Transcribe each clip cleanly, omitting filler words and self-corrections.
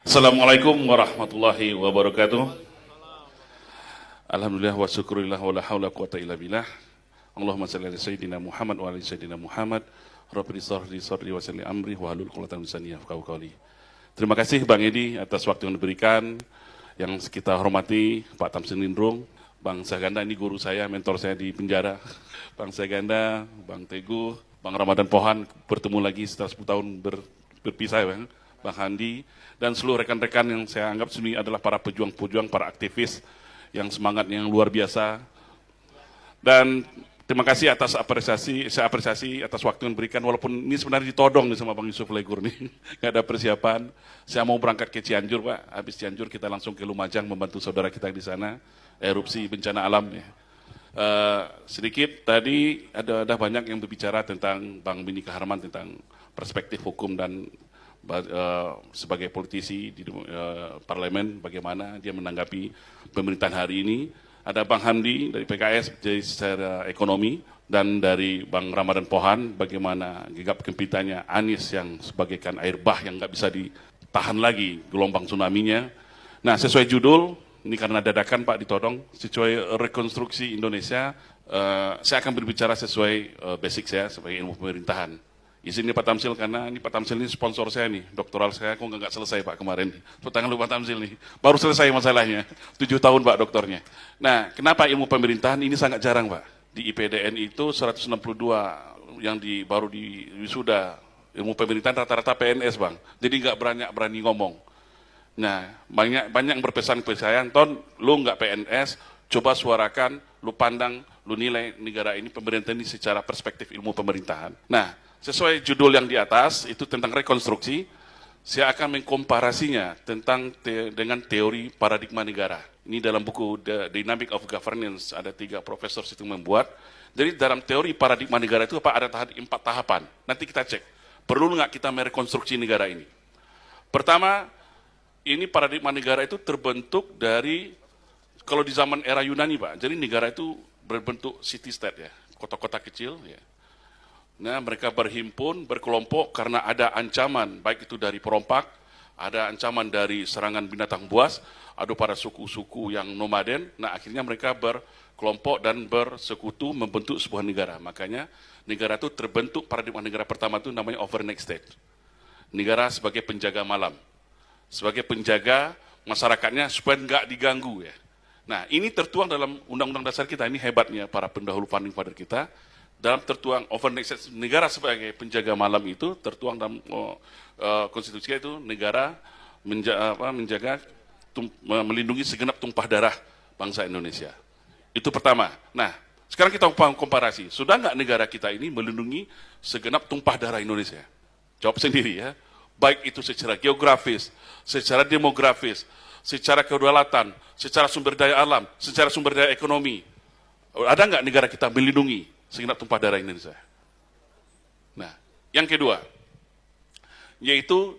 Assalamualaikum warahmatullahi wabarakatuh. Alhamdulillah wa syukurillah wa la hawla quwata illa billah. Allahumma salli ala sayyidina Muhammad wa ala sayyidina Muhammad. Rabbi sahli wa salli amri wa halul 'uqdatam min lisani yafqahu qawli. Terima kasih Bang Edi atas waktu yang diberikan. Yang kita hormati Pak Tamsil Lindrung, Bang Saganda, ini guru saya, mentor saya di penjara. Bang Saganda, Bang Teguh, Bang Ramadan Pohan, bertemu lagi setelah 10 tahun berpisah, Bang Handi, dan seluruh rekan-rekan yang saya anggap sini adalah para pejuang-pejuang, para aktivis yang semangatnya yang luar biasa. Dan terima kasih atas saya apresiasi atas waktu yang diberikan, walaupun ini sebenarnya ditodong nih sama Bang Yusuf Legur nih, nggak ada persiapan. Saya mau berangkat ke Cianjur, Pak. Habis Cianjur kita langsung ke Lumajang membantu saudara kita di sana, erupsi bencana alam. Ya. Sedikit tadi ada banyak yang berbicara tentang Bang Bini Kaharman tentang perspektif hukum dan sebagai politisi di parlemen, bagaimana dia menanggapi pemerintahan hari ini. Ada Bang Handi dari PKS jadi secara ekonomi, dan dari Bang Ramadan Pohan bagaimana gegap gempitanya Anies yang sebagaikan air bah yang nggak bisa ditahan lagi gelombang tsunami-nya. Nah, sesuai judul, ini karena dadakan Pak ditodong, sesuai rekonstruksi Indonesia, saya akan berbicara sesuai basic saya sebagai ilmu pemerintahan. Izin Pak Tamsil, karena ini Pak Tamsil ini sponsor saya nih, doktoral saya kok nggak selesai Pak kemarin. Tangan lu Pak Tamsil nih, baru selesai masalahnya, 7 tahun Pak doktornya. Nah, kenapa ilmu pemerintahan ini sangat jarang Pak? Di IPDN itu 162 yang baru di wisuda ilmu pemerintahan rata-rata PNS Bang, jadi nggak berani ngomong. Nah, banyak yang berpesan ke saya, Ton, lu nggak PNS, coba suarakan, lu pandang, lu nilai negara ini, pemerintah ini secara perspektif ilmu pemerintahan. Nah, sesuai judul yang di atas, itu tentang rekonstruksi, saya akan mengkomparasinya dengan teori paradigma negara. Ini dalam buku The Dynamic of Governance, ada 3 profesor situ membuat. Jadi dalam teori paradigma negara itu ada 4 tahapan. Nanti kita cek, perlu nggak kita merekonstruksi negara ini. Pertama, ini paradigma negara itu terbentuk dari, kalau di zaman era Yunani Pak, jadi negara itu berbentuk city-state ya, kota-kota kecil ya. Nah, mereka berhimpun, berkelompok karena ada ancaman, baik itu dari perompak, ada ancaman dari serangan binatang buas, ada para suku-suku yang nomaden. Nah, akhirnya mereka berkelompok dan bersekutu membentuk sebuah negara. Makanya negara itu terbentuk, paradigma negara pertama itu namanya overnight state. Negara sebagai penjaga malam, sebagai penjaga masyarakatnya supaya nggak diganggu ya. Nah, ini tertuang dalam undang-undang dasar kita, ini hebatnya para pendahulu founding father kita. Dalam tertuang overnight state, negara sebagai penjaga malam itu tertuang dalam konstitusi itu, negara melindungi segenap tumpah darah bangsa Indonesia. Itu pertama. Nah, sekarang kita komparasi, sudah nggak negara kita ini melindungi segenap tumpah darah Indonesia? Jawab sendiri ya. Baik itu secara geografis, secara demografis, secara kedaulatan, secara sumber daya alam, secara sumber daya ekonomi. Ada nggak negara kita melindungi segenap tumpah darah Indonesia? Nah, yang kedua, yaitu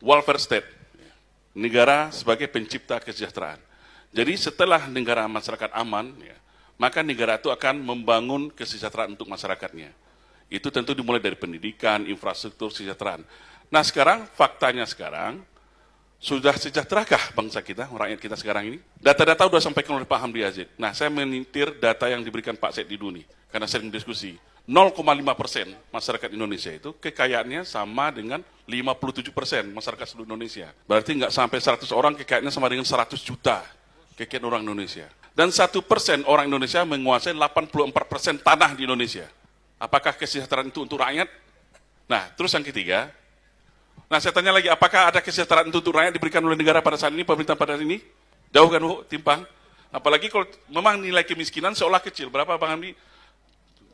welfare state, negara sebagai pencipta kesejahteraan. Jadi setelah negara masyarakat aman, ya, maka negara itu akan membangun kesejahteraan untuk masyarakatnya. Itu tentu dimulai dari pendidikan, infrastruktur, kesejahteraan. Nah sekarang, faktanya sekarang, sudah sejahterakah bangsa kita, rakyat kita sekarang ini? Data-data sudah sampaikan oleh Pak Hamdi Aziz. Nah, saya menintir data yang diberikan Pak Said Didu nih, karena sering diskusi. 0,5% masyarakat Indonesia itu kekayaannya sama dengan 57% masyarakat seluruh Indonesia. Berarti nggak sampai 100 orang kekayaannya sama dengan 100 juta kekayaan orang Indonesia. Dan 1% orang Indonesia menguasai 84% tanah di Indonesia. Apakah kesejahteraan itu untuk rakyat? Nah, terus yang ketiga, nah, saya tanya lagi, apakah ada kesejahteraan untuk rakyat diberikan oleh negara pada saat ini, pemerintah pada saat ini? Jauh kan, timpang. Apalagi kalau memang nilai kemiskinan seolah kecil. Berapa Bang Hamdi?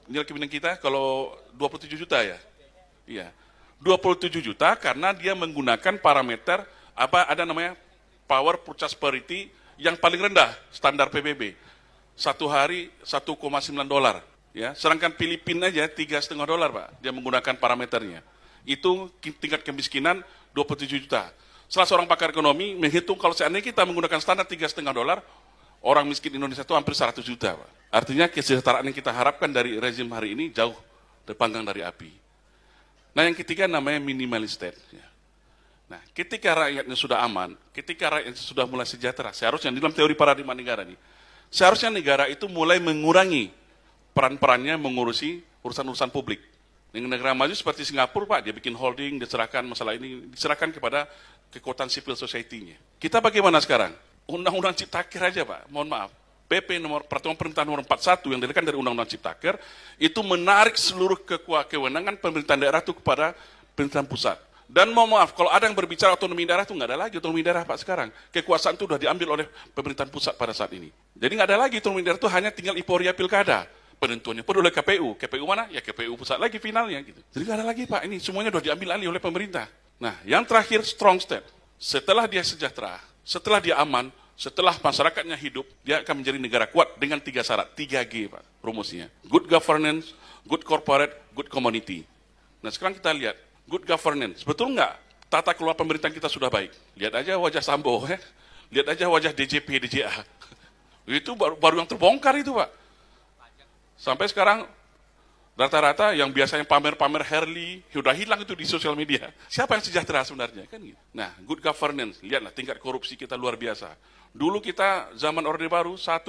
Nilai kemiskinan kita kalau 27 juta ya? Iya. 27 juta karena dia menggunakan parameter, ada namanya power purchase parity yang paling rendah, standar PBB. Satu hari $1,9. Ya. Sedangkan Filipina aja $3,5 Pak, dia menggunakan parameternya. Itu tingkat kemiskinan 27 juta. Salah seorang pakar ekonomi menghitung kalau seandainya kita menggunakan standar $3,5, orang miskin Indonesia itu hampir 100 juta. Pak. Artinya kesejahteraan yang kita harapkan dari rezim hari ini jauh terpanggang dari api. Nah yang ketiga namanya minimal state. Nah, ketika rakyatnya sudah aman, ketika rakyatnya sudah mulai sejahtera, seharusnya dalam teori paradigma negara ini, seharusnya negara itu mulai mengurangi peran-perannya mengurusi urusan-urusan publik. Dengan negara maju seperti Singapura, Pak, dia bikin holding, diserahkan masalah ini, diserahkan kepada kekuatan civil society-nya. Kita bagaimana sekarang? Undang-undang Ciptaker aja, Pak, mohon maaf. PP nomor Peraturan Pemerintahan nomor 41 yang dirilekan dari Undang-Undang Ciptaker itu menarik seluruh kewenangan pemerintahan daerah itu kepada pemerintahan pusat. Dan mohon maaf, kalau ada yang berbicara otonomi daerah itu nggak ada lagi otonomi daerah, Pak, sekarang. Kekuasaan itu sudah diambil oleh pemerintahan pusat pada saat ini. Jadi nggak ada lagi otonomi daerah itu, hanya tinggal euforia pilkada. Penentuannya pun oleh KPU. KPU mana? Ya KPU pusat lagi finalnya gitu. Jadi nggak ada lagi, Pak, ini semuanya sudah diambil alih oleh pemerintah. Nah, yang terakhir strong state. Setelah dia sejahtera, setelah dia aman, setelah masyarakatnya hidup, dia akan menjadi negara kuat dengan 3 syarat, 3G, Pak, rumusnya. Good governance, good corporate, good community. Nah, sekarang kita lihat, good governance, betul nggak tata kelola pemerintahan kita sudah baik? Lihat aja wajah Sambo, ya. Lihat aja wajah DJP, DJA. Itu baru yang terbongkar itu, Pak. Sampai sekarang, rata-rata yang biasanya pamer-pamer Harley, sudah hilang itu di sosial media. Siapa yang sejahtera sebenarnya? Kan gitu. Nah, good governance, lihatlah tingkat korupsi kita luar biasa. Dulu kita zaman Orde Baru 1,3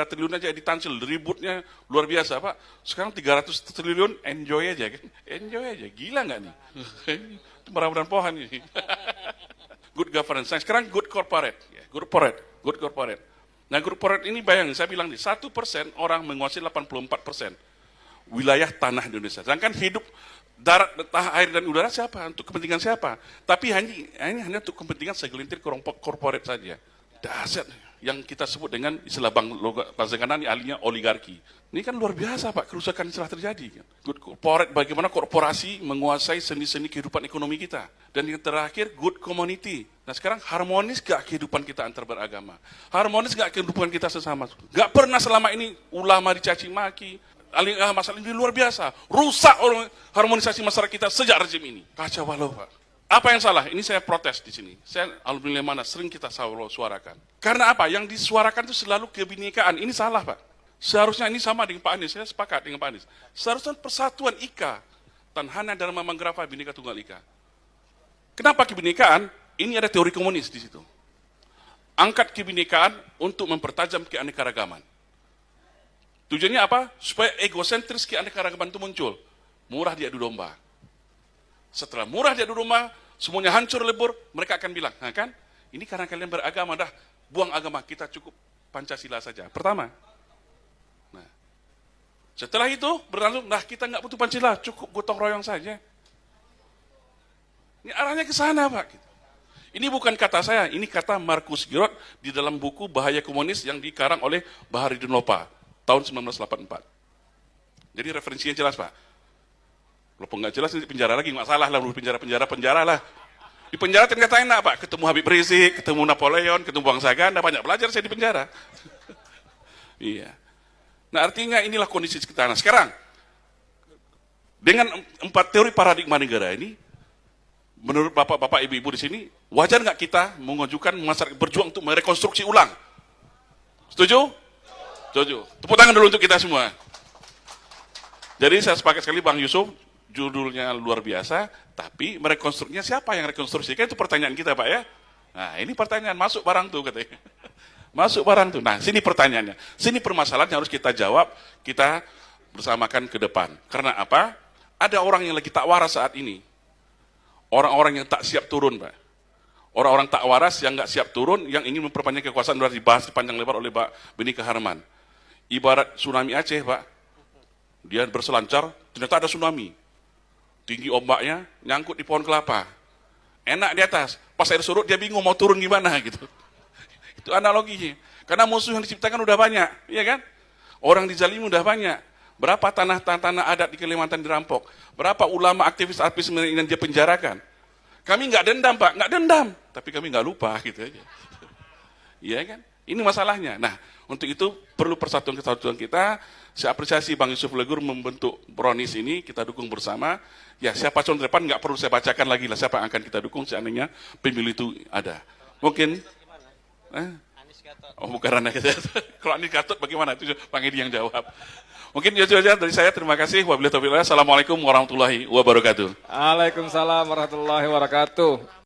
triliun aja ditancil, ributnya luar biasa, Pak. Sekarang 300 triliun, enjoy aja kan? Enjoy aja, gila nggak nih? Itu merah-merahan pohon ini. Good governance. Nah, sekarang good corporate. Good corporate. Nah, good corporate ini bayangin, saya bilang nih, 1% orang menguasai 84% wilayah tanah di Indonesia. Sedangkan hidup darat, air dan udara siapa? Untuk kepentingan siapa? Tapi hanya untuk kepentingan segelintir kelompok korporat saja. Dahsyat yang kita sebut dengan istilah bahasa kanan ahlinya oligarki. Ini kan luar biasa, Pak, kerusakan yang telah terjadi. Good corporate, bagaimana korporasi menguasai seni-seni kehidupan ekonomi kita. Dan yang terakhir, good community. Nah, sekarang harmonis gak kehidupan kita antar beragama? Harmonis gak kehidupan kita sesama? Gak pernah selama ini ulama dicaci maki. Masalah ini luar biasa. Rusak harmonisasi masyarakat kita sejak rezim ini. Kacau balau, Pak. Apa yang salah? Ini saya protes di sini. Saya alhamdulillah mana sering kita suarakan. Karena apa? Yang disuarakan itu selalu kebinekaan. Ini salah, Pak. Seharusnya ini sama dengan Pak Anies. Saya sepakat dengan Pak Anies. Seharusnya persatuan Ika. Tanhana Dharma Manggrafa Bhinneka Tunggal Ika. Kenapa kebinekaan? Ini ada teori komunis di situ. Angkat kebinekaan untuk mempertajam keanekaragaman. Tujuannya apa? Supaya egosentris keanekaragaman itu muncul. Murah diadu domba. Setelah murah diadu domba, semuanya hancur lebur, mereka akan bilang, nah kan, ini karena kalian beragama, dah buang agama, kita cukup Pancasila saja. Pertama. Nah, setelah itu berlangsung, nah kita nggak butuh Pancasila, cukup gotong royong saja. Ini arahnya ke sana, Pak. Ini bukan kata saya, ini kata Markus Girold di dalam buku Bahaya Komunis yang dikarang oleh Baharudin Lopa tahun 1984. Jadi referensinya jelas, Pak. Kalau nggak jelas di penjara lagi, nggak salah lah, penjara lah. Di penjara ternyata enak, Pak. Ketemu Habib Rizik, ketemu Napoleon, ketemu Bangsa Ganda, banyak belajar saya di penjara. Iya. Nah, artinya inilah kondisi kita. Nah, sekarang dengan 4 teori paradigma negara ini, menurut bapak-bapak, ibu-ibu di sini, wajar nggak kita mengajukan masyarakat berjuang untuk merekonstruksi ulang? Setuju? Setuju. Tepuk tangan dulu untuk kita semua. Jadi saya sepakat sekali Bang Yusuf, judulnya luar biasa, tapi merekonstruksinya siapa yang rekonstruksi? Kan itu pertanyaan kita, Pak, ya. Nah, ini pertanyaan, masuk barang tuh katanya. Masuk barang tuh. Nah, sini pertanyaannya. Sini permasalahan yang harus kita jawab, kita bersamakan ke depan. Karena apa? Ada orang yang lagi tak waras saat ini. Orang-orang yang tak siap turun, Pak. Orang-orang tak waras yang nggak siap turun, yang ingin memperpanjang kekuasaan, sudah dibahas panjang lebar oleh Pak Bhinneka Harman. Ibarat tsunami Aceh, Pak. Dia berselancar, ternyata ada tsunami. Tinggi ombaknya, nyangkut di pohon kelapa. Enak di atas. Pas air surut, dia bingung mau turun gimana gitu. Itu analoginya. Karena musuh yang diciptakan udah banyak, iya kan? Orang dizalimi udah banyak. Berapa tanah adat di Kalimantan dirampok? Berapa ulama aktivis yang dia penjarakan? Kami nggak dendam, Pak, nggak dendam. Tapi kami nggak lupa gitu aja. Iya kan? Ini masalahnya. Nah, untuk itu perlu persatuan-kesatuan kita. Saya apresiasi Bang Yusuf Legur membentuk Bronis ini, kita dukung bersama. Ya, siapa calon depan nggak perlu saya bacakan lagi lah siapa yang akan kita dukung seandainya pemilu itu ada. Mungkin oh, bukan ranah kita. Kalau Anies Gatot bagaimana? Itu Bang Edi yang jawab. Mungkin itu saja dari saya. Terima kasih. Wabillahi taufiq. Assalamualaikum warahmatullahi wabarakatuh. Waalaikumsalam warahmatullahi wabarakatuh.